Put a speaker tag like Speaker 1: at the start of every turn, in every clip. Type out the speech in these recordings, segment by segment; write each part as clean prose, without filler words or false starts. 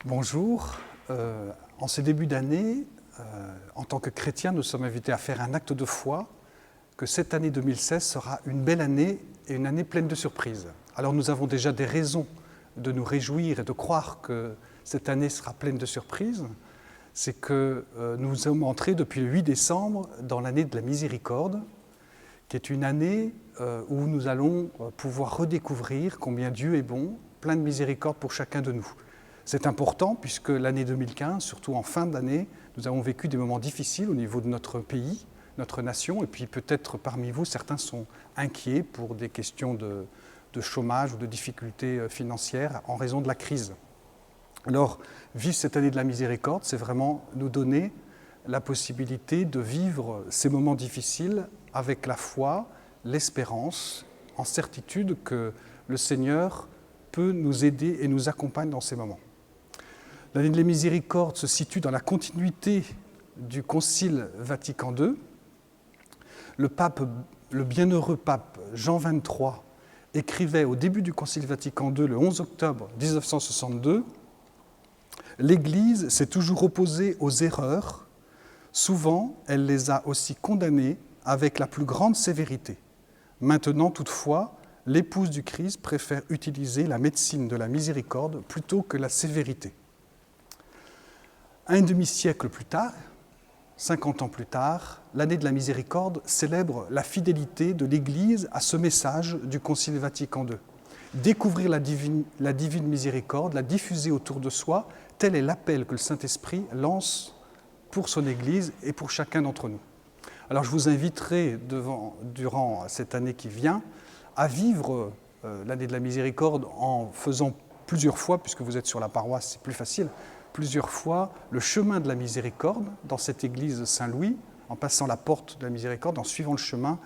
Speaker 1: Bonjour. En ce début d'année, en tant que chrétiens, nous sommes invités à faire un acte de foi que cette année 2016 sera une belle année et une année pleine de surprises. Alors nous avons déjà des raisons de nous réjouir et de croire que cette année sera pleine de surprises. C'est que nous sommes entrés depuis le 8 décembre dans l'année de la miséricorde, qui est une année où nous allons pouvoir redécouvrir combien Dieu est bon, plein de miséricorde pour chacun de nous. C'est important puisque l'année 2015, surtout en fin d'année, nous avons vécu des moments difficiles au niveau de notre pays, notre nation, et puis peut-être parmi vous, certains sont inquiets pour des questions de chômage ou de difficultés financières en raison de la crise. Alors, vivre cette année de la miséricorde, c'est vraiment nous donner la possibilité de vivre ces moments difficiles avec la foi, l'espérance, en certitude que le Seigneur peut nous aider et nous accompagne dans ces moments. L'année de la miséricorde se situe dans la continuité du Concile Vatican II. Le bienheureux pape Jean XXIII écrivait au début du Concile Vatican II, le 11 octobre 1962, « L'Église s'est toujours opposée aux erreurs. Souvent, elle les a aussi condamnées avec la plus grande sévérité. Maintenant, toutefois, l'épouse du Christ préfère utiliser la médecine de la miséricorde plutôt que la sévérité. » Un demi-siècle plus tard, 50 ans plus tard, l'année de la miséricorde célèbre la fidélité de l'Église à ce message du Concile Vatican II. Découvrir la divine miséricorde, la diffuser autour de soi, tel est l'appel que le Saint-Esprit lance pour son Église et pour chacun d'entre nous. Alors je vous inviterai durant cette année qui vient à vivre l'année de la miséricorde en faisant plusieurs fois, puisque vous êtes sur la paroisse, c'est plus facile, plusieurs fois le chemin de la miséricorde dans cette église Saint-Louis, en passant la porte de la miséricorde, en suivant le chemin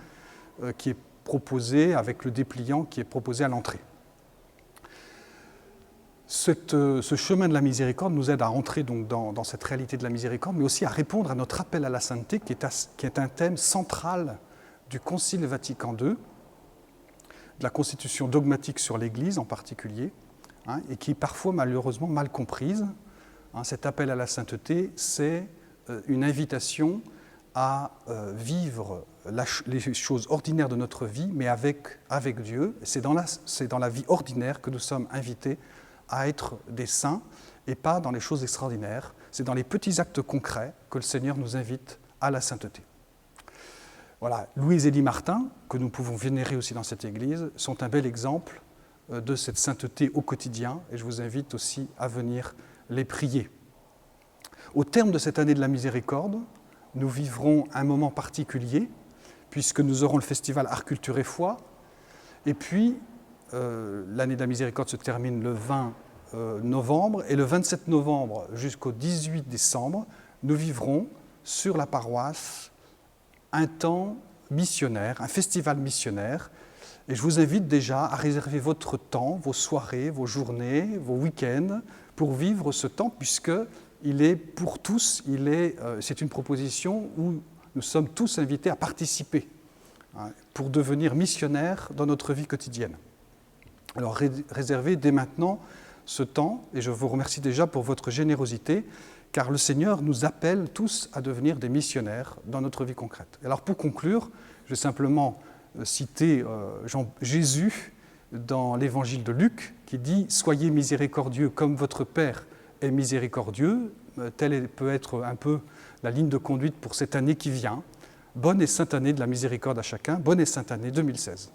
Speaker 1: qui est proposé avec le dépliant qui est proposé à l'entrée. Ce chemin de la miséricorde nous aide à entrer donc dans cette réalité de la miséricorde, mais aussi à répondre à notre appel à la sainteté, qui est un thème central du Concile Vatican II, de la constitution dogmatique sur l'Église en particulier, et qui est parfois malheureusement mal comprise. Cet appel à la sainteté, c'est une invitation à vivre les choses ordinaires de notre vie, mais avec Dieu. C'est dans la vie ordinaire que nous sommes invités à être des saints et pas dans les choses extraordinaires. C'est dans les petits actes concrets que le Seigneur nous invite à la sainteté. Voilà, Louise-Élie Martin, que nous pouvons vénérer aussi dans cette église, sont un bel exemple de cette sainteté au quotidien, et je vous invite aussi à venir les prier. Au terme de cette année de la miséricorde, nous vivrons un moment particulier, puisque nous aurons le festival Art, Culture et Foi, et puis l'année de la miséricorde se termine le 20 novembre, et le 27 novembre jusqu'au 18 décembre, nous vivrons sur la paroisse un temps missionnaire, un festival missionnaire, et je vous invite déjà à réserver votre temps, vos soirées, vos journées, vos week-ends, pour vivre ce temps, puisqu'il est pour tous, c'est une proposition où nous sommes tous invités à participer pour devenir missionnaires dans notre vie quotidienne. Alors réservez dès maintenant ce temps, et je vous remercie déjà pour votre générosité, car le Seigneur nous appelle tous à devenir des missionnaires dans notre vie concrète. Alors pour conclure, je vais simplement citer Jésus dans l'évangile de Luc, qui dit « Soyez miséricordieux comme votre Père est miséricordieux ». Telle peut être un peu la ligne de conduite pour cette année qui vient. Bonne et sainte année de la miséricorde à chacun. Bonne et sainte année 2016.